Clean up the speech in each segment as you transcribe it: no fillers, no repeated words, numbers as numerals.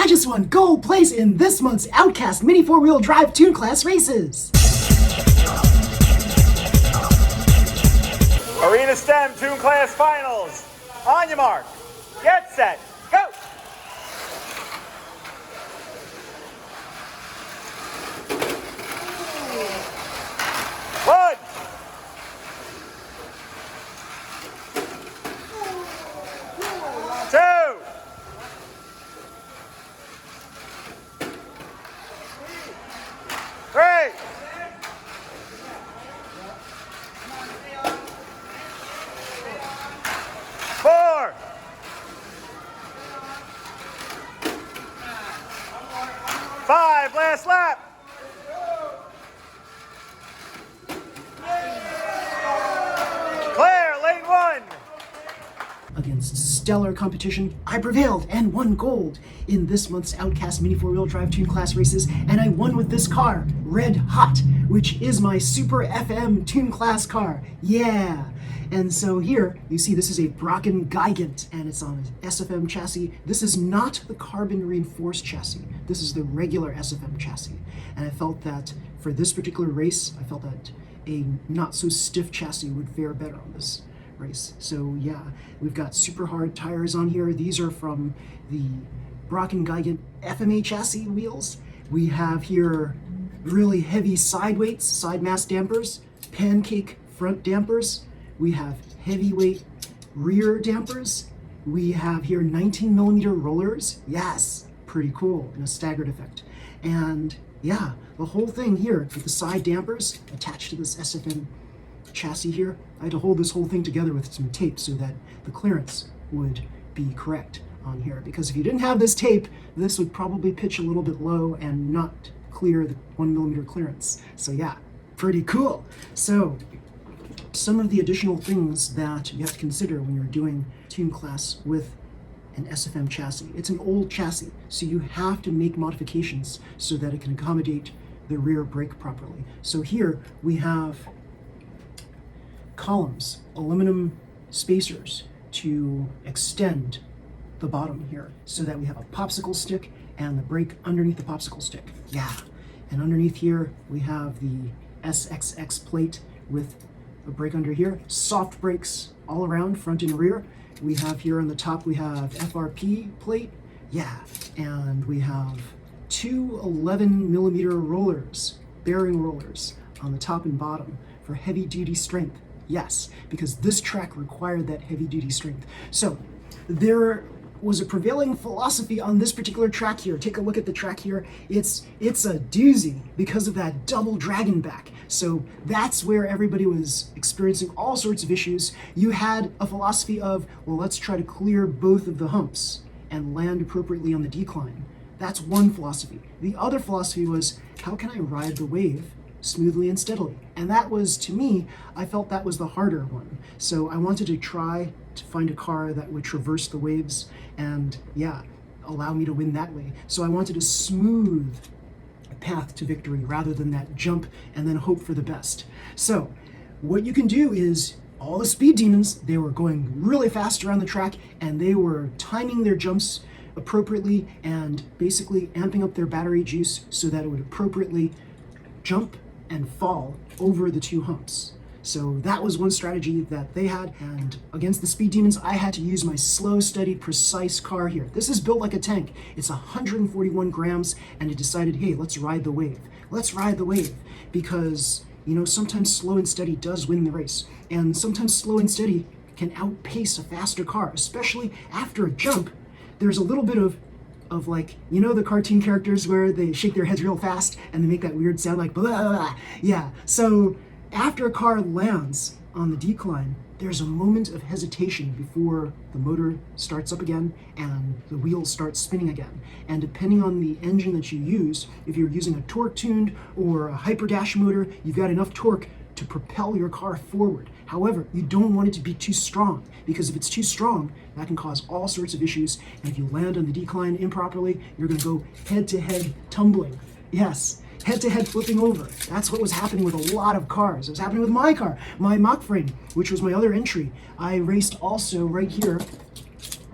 I just won gold place in this month's Outcast Mini 4-wheel drive Tune Class races. Arena STEM Tune Class Finals. On your mark, get set, go! One. Two. Three. Four. Five, last lap. Clear, lane one. Against stellar competition, I prevailed and won gold in this month's Outcast Mini 4-wheel drive Tune Class races, and I won with this car, Red Hot, which is my Super FM Tune Class car. Yeah! And so here, you see this is a Brocken Gigant, and it's on an SFM chassis. This is not the carbon reinforced chassis. This is the regular SFM chassis. And I felt that for this particular race, I felt that a not so stiff chassis would fare better on this race. So yeah, we've got super hard tires on here. These are from the Brocken Gigant FMA chassis wheels. We have here really heavy side weights, side mass dampers, pancake front dampers. We have heavyweight rear dampers. We have here 19mm rollers. Yes, pretty cool, and a staggered effect. And yeah, the whole thing here with the side dampers attached to this SFM chassis here. I had to hold this whole thing together with some tape so that the clearance would be correct on here. Because if you didn't have this tape, this would probably pitch a little bit low and not clear the 1mm clearance. So yeah, pretty cool. So some of the additional things that you have to consider when you're doing Tune Class with an SFM chassis. It's an old chassis, so you have to make modifications so that it can accommodate the rear brake properly. So here we have columns, aluminum spacers to extend the bottom here so that we have a popsicle stick and the brake underneath the popsicle stick. Yeah, and underneath here we have the SXX plate with a brake under here, soft brakes all around, front and rear. We have here on the top, we have FRP plate, yeah, and we have two 11mm rollers, bearing rollers on the top and bottom for heavy duty strength. Yes, because this track required that heavy duty strength. So there was a prevailing philosophy on this particular track here. Take a look at the track here. It's a doozy because of that double dragon back. So that's where everybody was experiencing all sorts of issues. You had a philosophy of, well, let's try to clear both of the humps and land appropriately on the decline. That's one philosophy. The other philosophy was, how can I ride the wave smoothly and steadily? And that was, to me, I felt that was the harder one. So I wanted to try to find a car that would traverse the waves and, yeah, allow me to win that way. So I wanted a smooth path to victory rather than that jump and then hope for the best. So what you can do is, all the speed demons, they were going really fast around the track and they were timing their jumps appropriately and basically amping up their battery juice so that it would appropriately jump and fall over the two humps. So that was one strategy that they had, and against the speed demons, I had to use my slow, steady, precise car here. This is built like a tank. It's 141 grams, and it decided, hey, let's ride the wave. Let's ride the wave, because, you know, sometimes slow and steady does win the race, and sometimes slow and steady can outpace a faster car, especially after a jump. There's a little bit of like, you know, the cartoon characters where they shake their heads real fast and they make that weird sound like blah, blah, blah. Yeah, so after a car lands on the decline, there's a moment of hesitation before the motor starts up again and the wheels start spinning again. And depending on the engine that you use, if you're using a torque tuned or a hyper dash motor, you've got enough torque to propel your car forward. However, you don't want it to be too strong, because if it's too strong, that can cause all sorts of issues. And if you land on the decline improperly, you're going to go head-to-head tumbling. Yes, head-to-head flipping over. That's what was happening with a lot of cars. It was happening with my car, my mock frame, which was my other entry. I raced also right here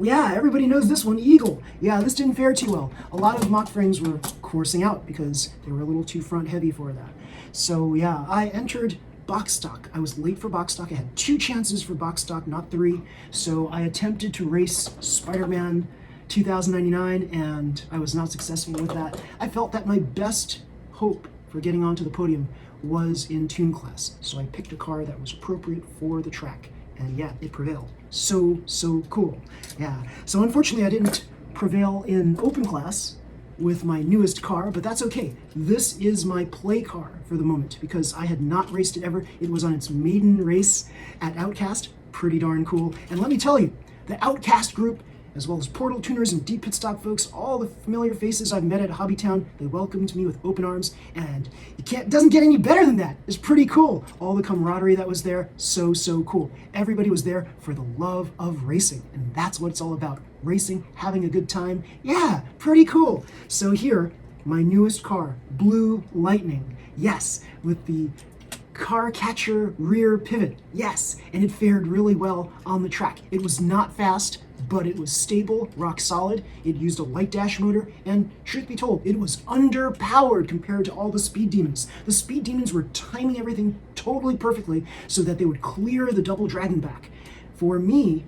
Yeah, everybody knows this one, Eagle. Yeah, this didn't fare too well. A lot of mock frames were coursing out because they were a little too front heavy for that. So yeah, I entered box stock. I was late for box stock. I had 2 chances for box stock, not 3. So I attempted to race Spider-Man 2099 and I was not successful with that. I felt that my best hope for getting onto the podium was in tune class. So I picked a car that was appropriate for the track. And yeah, it prevailed. So cool. Yeah. So unfortunately I didn't prevail in open class with my newest car, but that's okay. This is my play car for the moment because I had not raced it ever. It was on its maiden race at Outcast. Pretty darn cool. And let me tell you, the Outcast group, as well as Portal Tuners and Deep Pit Stop folks, all the familiar faces I've met at Hobbytown, they welcomed me with open arms, and it doesn't get any better than that. It's pretty cool. All the camaraderie that was there, so cool. Everybody was there for the love of racing, and that's what it's all about. Racing, having a good time. Yeah, pretty cool. So here, my newest car, Blue Lightning. Yes, with the car catcher rear pivot. Yes, and it fared really well on the track. It was not fast, but it was stable, rock solid. It used a light dash motor, and truth be told, it was underpowered compared to all the speed demons. The speed demons were timing everything totally perfectly so that they would clear the double dragon back. For me,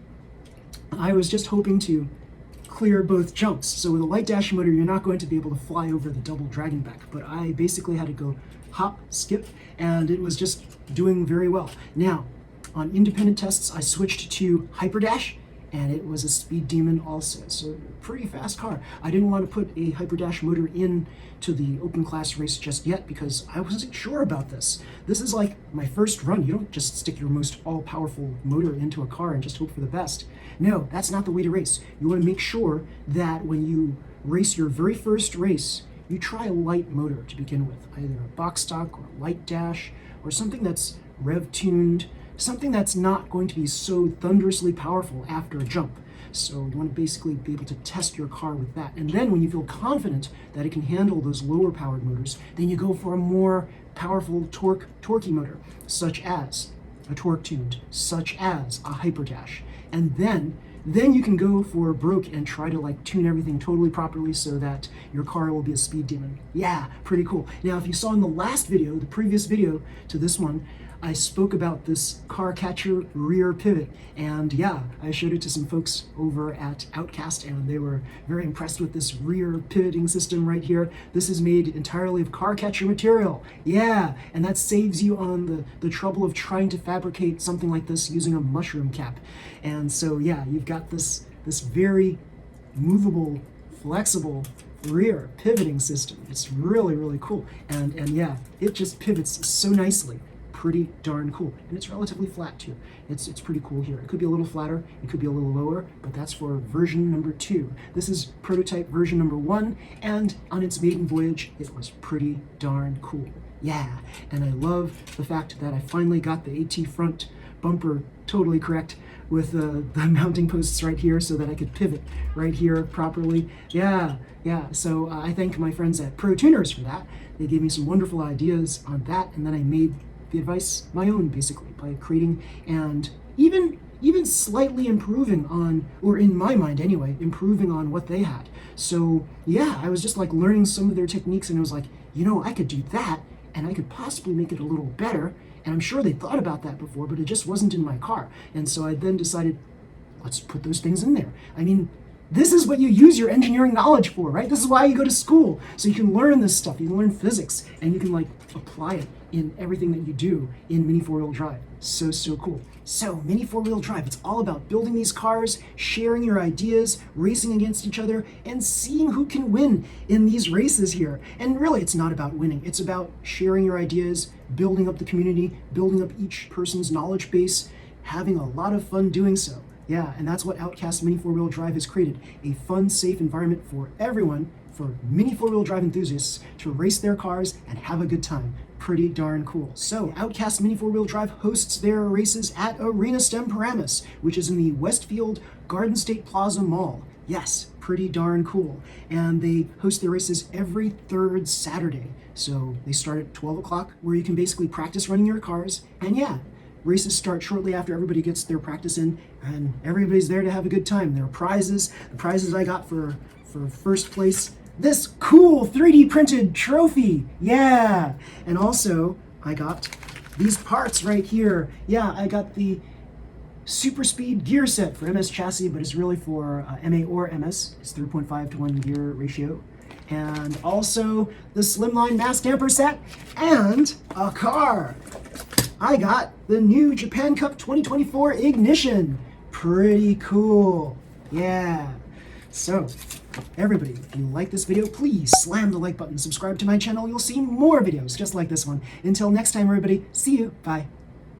I was just hoping to clear both jumps. So with a light dash motor, you're not going to be able to fly over the double dragon back, but I basically had to go hop, skip, and it was just doing very well. Now, on independent tests, I switched to Hyperdash, and it was a speed demon also. So pretty fast car. I didn't want to put a Hyperdash motor in to the open class race just yet because I wasn't sure about this. This is like my first run. You don't just stick your most all-powerful motor into a car and just hope for the best. No, that's not the way to race. You want to make sure that when you race your very first race, you try a light motor to begin with, either a box stock or a light dash or something that's rev tuned, something that's not going to be so thunderously powerful after a jump. So you want to basically be able to test your car with that. And then when you feel confident that it can handle those lower powered motors, then you go for a more powerful torquey motor, such as a torque tuned, such as a Hyperdash. And then you can go for broke and try to like tune everything totally properly so that your car will be a speed demon. Yeah, pretty cool. Now, if you saw in the last video, the previous video to this one, I spoke about this car catcher rear pivot, and yeah, I showed it to some folks over at Outcast, and they were very impressed with this rear pivoting system right here. This is made entirely of car catcher material. Yeah, and that saves you on the trouble of trying to fabricate something like this using a mushroom cap. And so yeah, you've got this very movable, flexible rear pivoting system. It's really cool, and yeah, it just pivots so nicely. Pretty darn cool, and it's relatively flat too. It's pretty cool here. It could be a little flatter, it could be a little lower, but that's for version number 2. This is prototype version number 1, and on its maiden voyage, it was pretty darn cool. Yeah, and I love the fact that I finally got the AT front bumper totally correct with the mounting posts right here so that I could pivot right here properly. Yeah, so I thank my friends at Pro Tuners for that. They gave me some wonderful ideas on that, and then I made the advice my own, basically, by creating and even slightly improving on, or in my mind anyway, improving on what they had. So yeah, I was just like learning some of their techniques, and it was like, you know, I could do that and I could possibly make it a little better, and I'm sure they thought about that before, but it just wasn't in my car. And so I then decided, let's put those things in there. I mean, this is what you use your engineering knowledge for, right? This is why you go to school, so you can learn this stuff. You can learn physics, and you can like apply it in everything that you do in Mini 4-wheel drive. So cool. So Mini 4-wheel drive, it's all about building these cars, sharing your ideas, racing against each other, and seeing who can win in these races here. And really, it's not about winning. It's about sharing your ideas, building up the community, building up each person's knowledge base, having a lot of fun doing so. Yeah, and that's what Outcast Mini 4-wheel drive has created. A fun, safe environment for everyone, for Mini 4-wheel drive enthusiasts to race their cars and have a good time. Pretty darn cool. So Outcast Mini 4-wheel drive hosts their races at Arena STEM Paramus, which is in the Westfield Garden State Plaza Mall. Yes, pretty darn cool. And they host their races every third Saturday. So they start at 12 o'clock, where you can basically practice running your cars. And yeah, Races start shortly after everybody gets their practice in, and everybody's there to have a good time. There are prizes. The prizes I got for first place, this cool 3D printed trophy. Yeah. And also, I got these parts right here. Yeah, I got the Super Speed gear set for MS chassis, but it's really for MA or MS. It's 3.5 to 1 gear ratio. And also the Slimline mass damper set and a car. I got the new Japan Cup 2024 ignition. Pretty cool. Yeah. So, everybody, if you like this video, please slam the like button, subscribe to my channel. You'll see more videos just like this one. Until next time, everybody, see you. Bye.